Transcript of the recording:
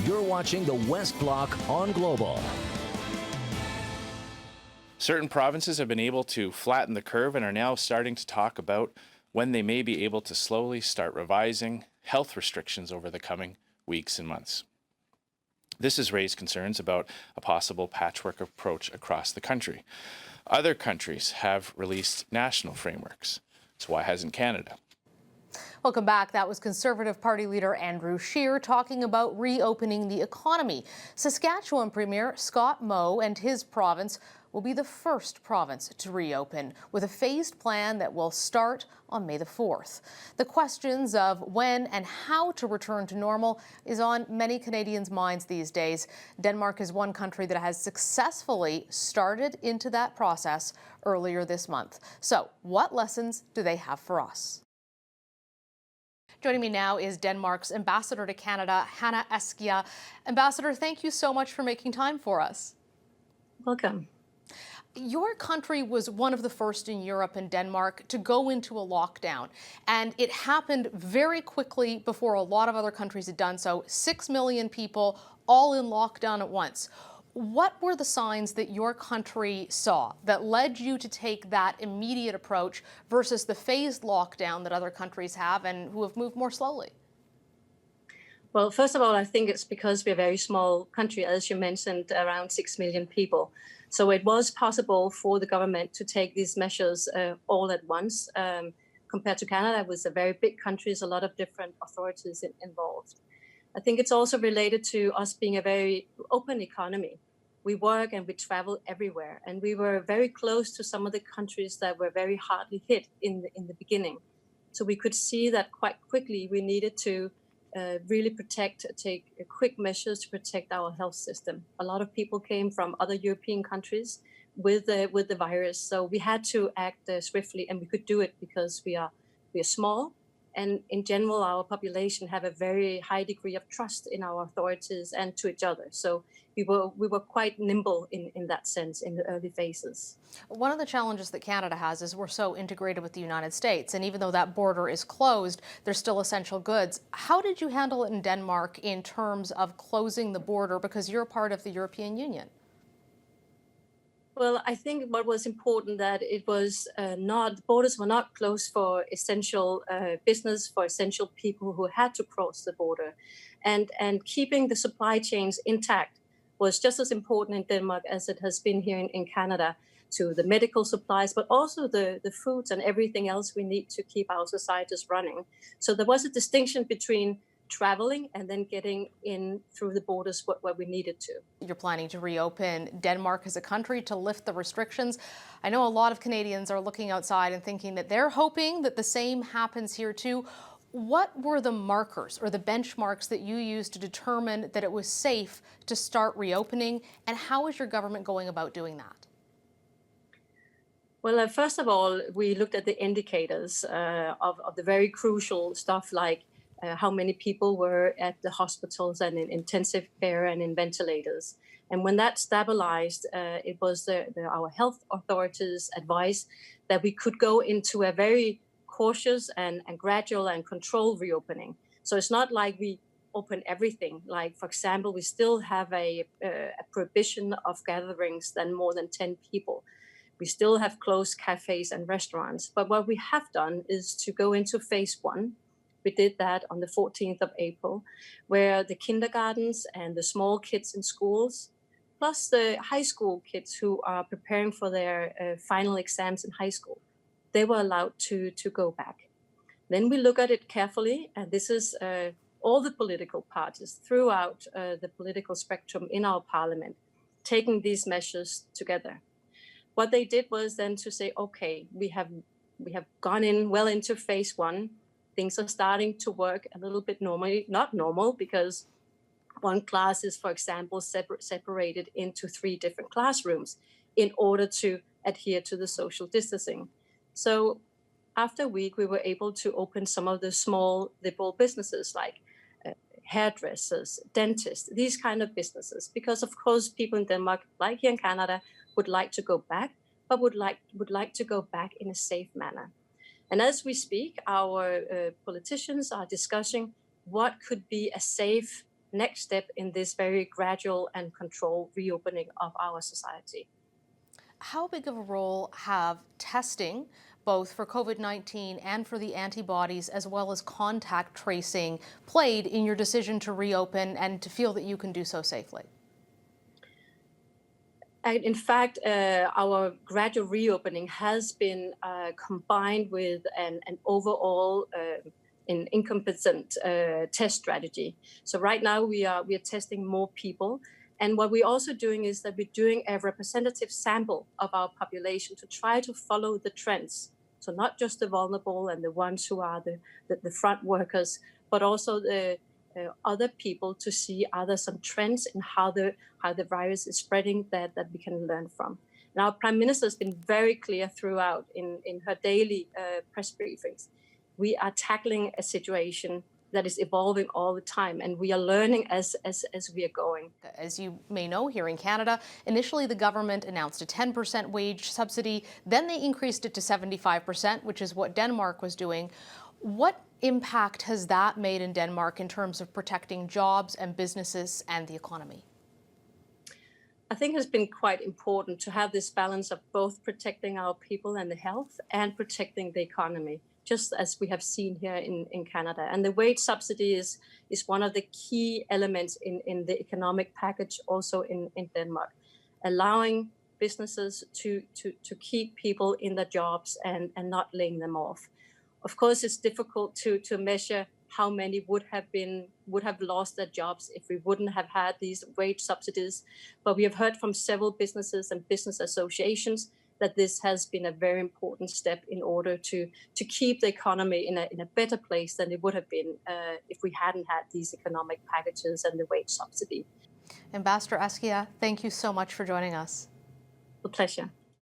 You're watching the West Block on Global. Certain provinces have been able to flatten the curve and are now starting to talk about when they may be able to slowly start revising health restrictions over the coming weeks and months. This has raised concerns about a possible patchwork approach across the country. Other countries have released national frameworks. So why hasn't Canada? Welcome back. That was Conservative Party leader Andrew Scheer talking about reopening the economy. Saskatchewan Premier Scott Moe and his province will be the first province to reopen with a phased plan that will start on May the 4th. The questions of when and how to return to normal is on many Canadians' minds these days. Denmark is one country that has successfully started into that process earlier this month. So, what lessons do they have for us? Joining me now is Denmark's Ambassador to Canada, Hanne Eskjær. Ambassador, thank you so much for making time for us. Welcome. Your country was one of the first in Europe and Denmark to go into a lockdown, and it happened very quickly before a lot of other countries had done so. 6 million people all in lockdown at once. What were the signs that your country saw that led you to take that immediate approach versus the phased lockdown that other countries have and who have moved more slowly? Well, first of all, I think it's because we're a very small country, as you mentioned, around 6 million people. So it was possible for the government to take these measures all at once. Compared to Canada, it was a very big country, there's a lot of different authorities involved. I think it's also related to us being a very open economy. We work and we travel everywhere, and we were very close to some of the countries that were very hardly hit in the beginning. So we could see that quite quickly we needed to really take quick measures to protect our health system. A lot of people came from other European countries with the virus, so we had to act swiftly, and we could do it because we are small, and in general our population have a very high degree of trust in our authorities and to each other. So we were quite nimble in that sense in the early phases. One of the challenges that Canada has is we're so integrated with the United States, and even though that border is closed, there's still essential goods. How did you handle it in Denmark in terms of closing the border because you're part of the European Union? Well, I think what was important that it was borders were not closed for essential business, for essential people who had to cross the border, and keeping the supply chains intact was just as important in Denmark as it has been here in Canada, to the medical supplies, but also the foods and everything else we need to keep our societies running. So there was a distinction between traveling and then getting in through the borders where we needed to. You're planning to reopen Denmark as a country to lift the restrictions. I know a lot of Canadians are looking outside and thinking that they're hoping that the same happens here too. What were the markers or the benchmarks that you used to determine that it was safe to start reopening, and how is your government going about doing that? Well, first of all, we looked at the indicators of the very crucial stuff like how many people were at the hospitals and in intensive care and in ventilators. And when that stabilized, it was our health authorities' advice that we could go into a very cautious and gradual and controlled reopening. So it's not like we open everything. Like, for example, we still have a prohibition of gatherings than more than 10 people. We still have closed cafes and restaurants. But what we have done is to go into phase one. We did that on the 14th of April, where the kindergartens and the small kids in schools, plus the high school kids who are preparing for their final exams in high school, they were allowed to go back. Then we look at it carefully, and this is all the political parties throughout the political spectrum in our parliament taking these measures together. What they did was then to say, okay, we have gone in well into phase one. Things are starting to work a little bit normally, not normal, because one class is, for example, separated into 3 different classrooms in order to adhere to the social distancing. So after a week, we were able to open some of the small liberal businesses like hairdressers, dentists, these kind of businesses, because of course people in Denmark, like here in Canada, would like to go back, but would like to go back in a safe manner. And as we speak, our politicians are discussing what could be a safe next step in this very gradual and controlled reopening of our society. How big of a role have testing, both for COVID-19 and for the antibodies, as well as contact tracing, played in your decision to reopen and to feel that you can do so safely? And in fact, our gradual reopening has been combined with an overall an incompetent test strategy. So right now we are testing more people. And what we're also doing is that we're doing a representative sample of our population to try to follow the trends. So not just the vulnerable and the ones who are the front workers, but also the other people, to see are there some trends in how the virus is spreading that we can learn from. And our Prime Minister has been very clear throughout in her daily press briefings. We are tackling a situation that is evolving all the time, and we are learning as we are going. As you may know, here in Canada, initially the government announced a 10% wage subsidy, then they increased it to 75%, which is what Denmark was doing. What impact has that made in Denmark in terms of protecting jobs and businesses and the economy? I think it's been quite important to have this balance of both protecting our people and the health and protecting the economy, just as we have seen here in Canada. And the wage subsidy is one of the key elements in the economic package also in Denmark, allowing businesses to keep people in their jobs and not laying them off. Of course, it's difficult to measure how many would have lost their jobs if we wouldn't have had these wage subsidies. But we have heard from several businesses and business associations that this has been a very important step in order to keep the economy in a better place than it would have been if we hadn't had these economic packages and the wage subsidy. Ambassador Eskjær, thank you so much for joining us. A pleasure.